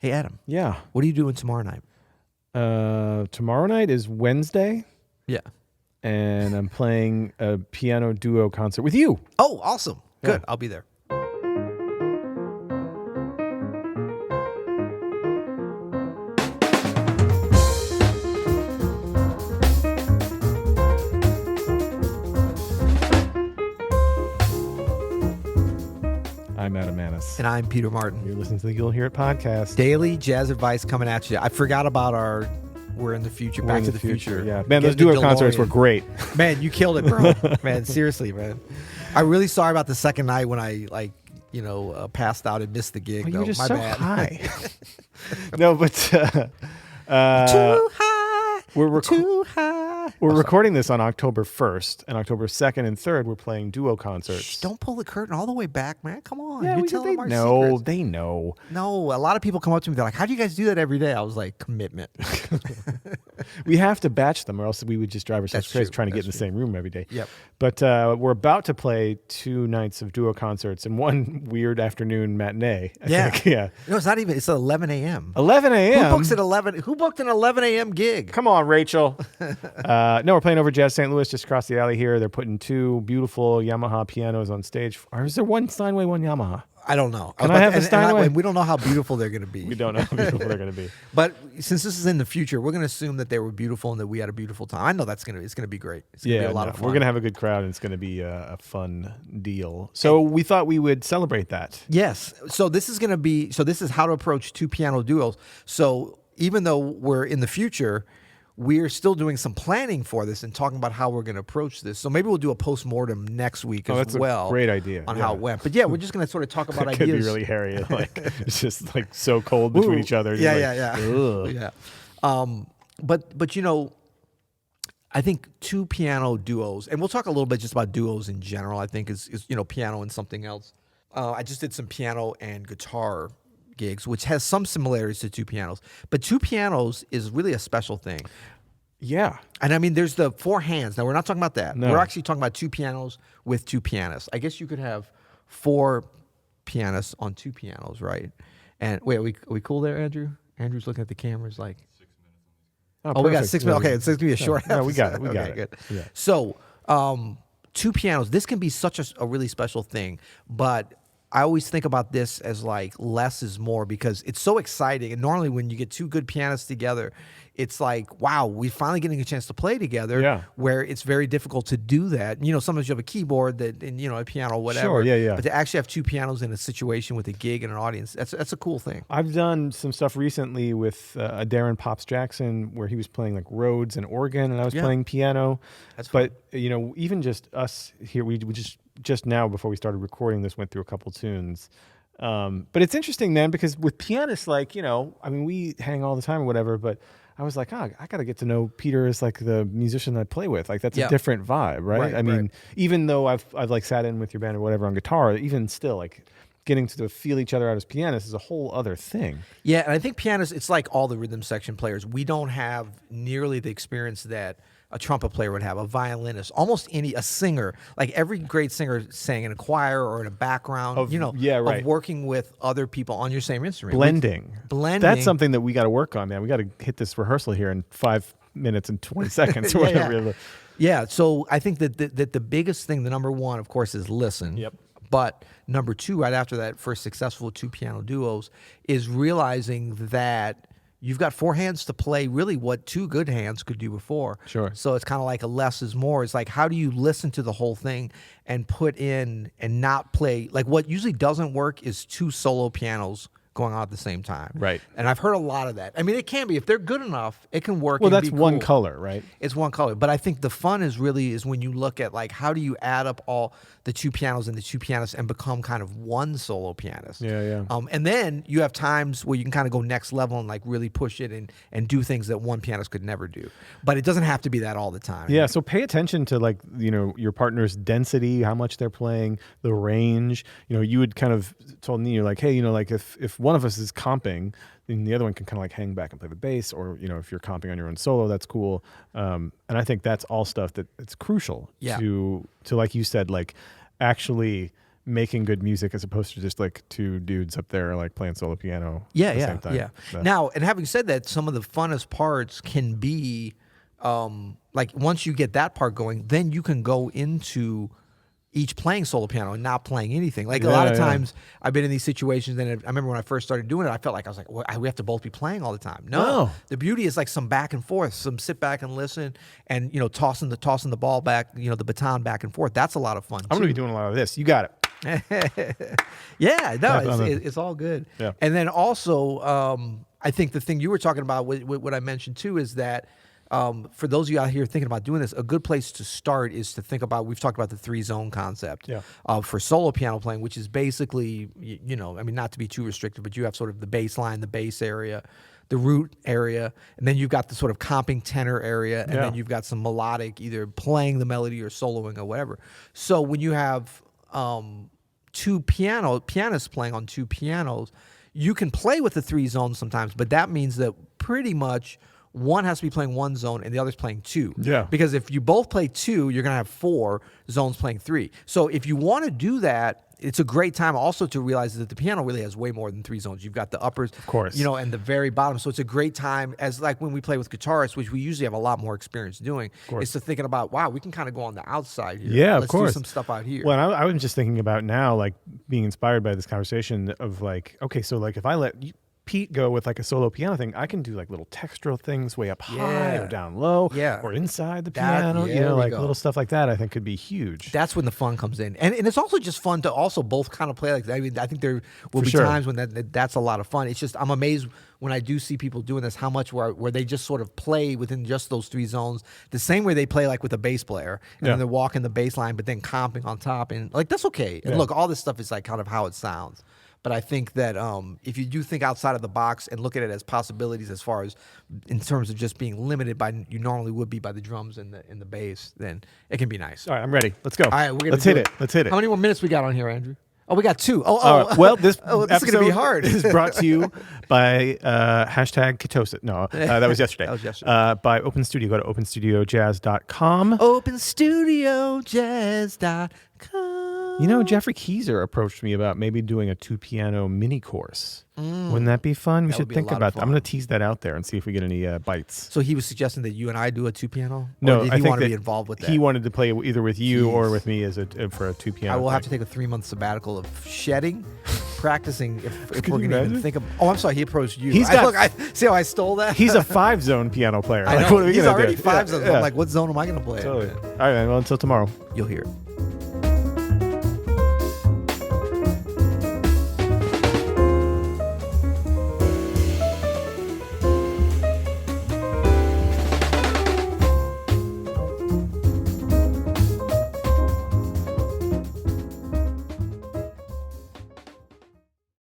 Hey, Adam. Yeah. What are you doing tomorrow night? Tomorrow night is Wednesday, Yeah. and I'm playing a piano duo concert with you. Oh, awesome. Good. Yeah. I'll be there. I'm Adam Maness. And I'm Peter Martin. You're listening to the You'll Hear It podcast. Daily jazz advice coming at you. I forgot about our We're in the Future, We're Back in to the the Future. Yeah, man, those Get the duo concerts DeLorean. were great. Man, you killed it, bro. Man, seriously, man. I'm really sorry about the second night when I, passed out and missed the gig. Oh, you though. were just My so bad. high. No, but Too high. Too high. we're recording this on October 1st, and October 2nd and 3rd we're playing duo concerts. Shh, don't pull the curtain all the way back, man. Come on. Yeah, You're they telling them our know. secrets. They know. No, a lot of people come up to me. They're like, how do you guys do that every day? I was like, commitment. We have to batch them, or else we would just drive ourselves That's crazy true. trying to get That's in the same room every day. Yep. But we're about to play 2 nights of duo concerts and one weird afternoon matinee. I Yeah. think. Yeah. No, it's not even. It's 11 a.m. 11 a.m. Who books at 11? Who booked an 11 a.m. gig? Come on, Rachel. No, we're playing over Jazz St. Louis, just across the alley here. They're putting 2 beautiful Yamaha pianos on stage. Or is there one Steinway, one Yamaha? I don't know. Can I have a Steinway? We don't know how beautiful they're going to be. We don't know how beautiful they're going to be. But since this is in the future, we're going to assume that they were beautiful and that we had a beautiful time. I know it's going to be great. It's going to be a lot of fun. We're going to have a good crowd, and it's going to be a fun deal. So we thought we would celebrate that. Yes. So this is how to approach 2 piano duos. So even though we're in the future, we're still doing some planning for this and talking about how we're going to approach this. So maybe we'll do a post-mortem next week That's well. a great idea. On how it went. But yeah, we're just going to sort of talk about It ideas. could be really hairy. Like it's just like so cold between each other. Yeah, Just like, yeah. ugh. But I think 2 piano duos, and we'll talk a little bit just about duos in general. I think is piano and something else. I just did some piano and guitar gigs, which has some similarities to 2 pianos. But 2 pianos is really a special thing. Yeah. And I mean, there's the 4 hands. Now, we're not talking about that. No. We're actually talking about 2 pianos with 2 pianists. I guess you could have 4 pianists on 2 pianos, right? And wait, are we cool there, Andrew? Andrew's looking at the cameras like... Oh, we got 6 minutes. Okay, it's going to be a short No, we got it. We Okay, got it. good. Yeah. So, 2 pianos. This can be such a really special thing, but I always think about this as like less is more because it's so exciting. And normally when you get 2 good pianists together, it's like, wow, we're finally getting a chance to play together. Yeah. Where it's very difficult to do that. Sometimes you have a keyboard and a piano, whatever. Sure, yeah. But to actually have 2 pianos in a situation with a gig and an audience, that's a cool thing. I've done some stuff recently with Darren Pops Jackson where he was playing like Rhodes and organ, and I was playing piano. That's fun. But even just us here, we just now before we started recording this went through a couple tunes. But it's interesting, man, because with pianists, we hang all the time or whatever, but I was like, I got to get to know Peter as like the musician I play with. Like that's a different vibe, right? I mean, even though I've like sat in with your band or whatever on guitar, even still like getting to feel each other out as pianists is a whole other thing. Yeah, and I think pianists, it's like all the rhythm section players. We don't have nearly the experience that a trumpet player would have, a violinist, a singer. Like every great singer sang in a choir or in a background, of working with other people on your same instrument. Blending. Blending. That's something that we got to work on, man. We got to hit this rehearsal here in 5 minutes and 20 seconds or whatever. Yeah, so I think that the biggest thing, the number one, of course, is listen. Yep. But number 2, right after that first successful 2 piano duos, is realizing that you've got 4 hands to play really what 2 good hands could do before. Sure. So it's kind of like a less is more. It's like, how do you listen to the whole thing and put in and not play? Like what usually doesn't work is 2 solo pianos going on at the same time. Right. And I've heard a lot of that. I mean, it can be. If they're good enough, it can work. Well, and that's be one cool. color, right? It's one color. But I think the fun is when you look at like how do you add up all the 2 pianos and the 2 pianists and become kind of one solo pianist. Yeah. And then you have times where you can kind of go next level and like really push it and do things that one pianist could never do. But it doesn't have to be that all the time. Yeah, so pay attention to like, your partner's density, how much they're playing, the range. You would kind of told me, you're like, hey, like if one of us is comping, then the other one can kind of like hang back and play the bass, or if you're comping on your own solo, that's cool. And I think that's all stuff that it's crucial to like you said, like actually making good music as opposed to just like two dudes up there like playing solo piano Yeah, at the yeah, same time. yeah. So- Now, and having said that, some of the funnest parts can be like once you get that part going, then you can go into each playing solo piano and not playing anything. Like a lot of Yeah, yeah. times I've been in these situations, and I remember when I first started doing it, I felt like I was like, well, we have to both be playing all the time. No, No. the beauty is like some back and forth, some sit back and listen, and tossing the ball back, the baton back and forth. That's a lot of fun. I'm too. going to be doing a lot of this. You got it. Yeah, no, Have fun. it's all good. Yeah. And then also, I think the thing you were talking about, what I mentioned too, is that for those of you out here thinking about doing this, a good place to start is to think about, we've talked about the 3-zone concept for solo piano playing, which is basically, I mean, not to be too restrictive, but you have sort of the bass line, the bass area, the root area, and then you've got the sort of comping tenor area, and then you've got some melodic, either playing the melody or soloing or whatever. So when you have two pianists playing on two pianos, you can play with the 3 zones sometimes, but that means that pretty much one has to be playing 1 zone and the other's playing 2. Yeah. Because if you both play 2, you're going to have 4 zones playing 3. So if you want to do that, it's a great time also to realize that the piano really has way more than 3 zones. You've got the uppers, of course, and the very bottom. So it's a great time, as like when we play with guitarists, which we usually have a lot more experience doing, is to thinking about, wow, we can kind of go on the outside here. Yeah, Let's of course. do some stuff out here. Well, I was just thinking about now, like being inspired by this conversation of like, okay, so like if I let Pete go with like a solo piano thing, I can do like little textural things way up high or down low, or inside the piano, like little stuff like that. I think could be huge. That's when the fun comes in, and it's also just fun to also both kind of play like that. I mean, I think there will be times when that's a lot of fun. It's just I'm amazed when I do see people doing this, how much where they just sort of play within just those 3 zones, the same way they play like with a bass player, and then they're walking the bass line, but then comping on top, and like that's okay. And look, all this stuff is like kind of how it sounds. But I think that if you do think outside of the box and look at it as possibilities, as far as in terms of just being limited by you normally would be by the drums and the bass, then it can be nice. All right, I'm ready. Let's go. All right, let's hit it. Let's hit it. How many more minutes we got on here, Andrew? Oh, we got 2. Well, this this is going to be hard. is brought to you by hashtag Ketosis. No, that was yesterday. That was yesterday. By Open Studio. Go to openstudiojazz.com. Openstudiojazz.com. Jeffrey Keyser approached me about maybe doing a 2-piano mini course. Wouldn't that be fun? We should think about that. I'm going to tease that out there and see if we get any bites. So he was suggesting that you and I do a 2-piano? No, or did he want to be involved with that? He wanted to play either with you or with me as for a 2-piano. I will have to take a 3-month sabbatical of shedding, practicing if we're going to even imagine? think of. Oh, I'm sorry. He approached you. He's see how I stole that? He's a 5-zone piano player. I know. What are we He's gonna already do? 5 zones. I'm like, what zone am I going to play? Totally. All right, man. Well, until tomorrow. You'll hear it.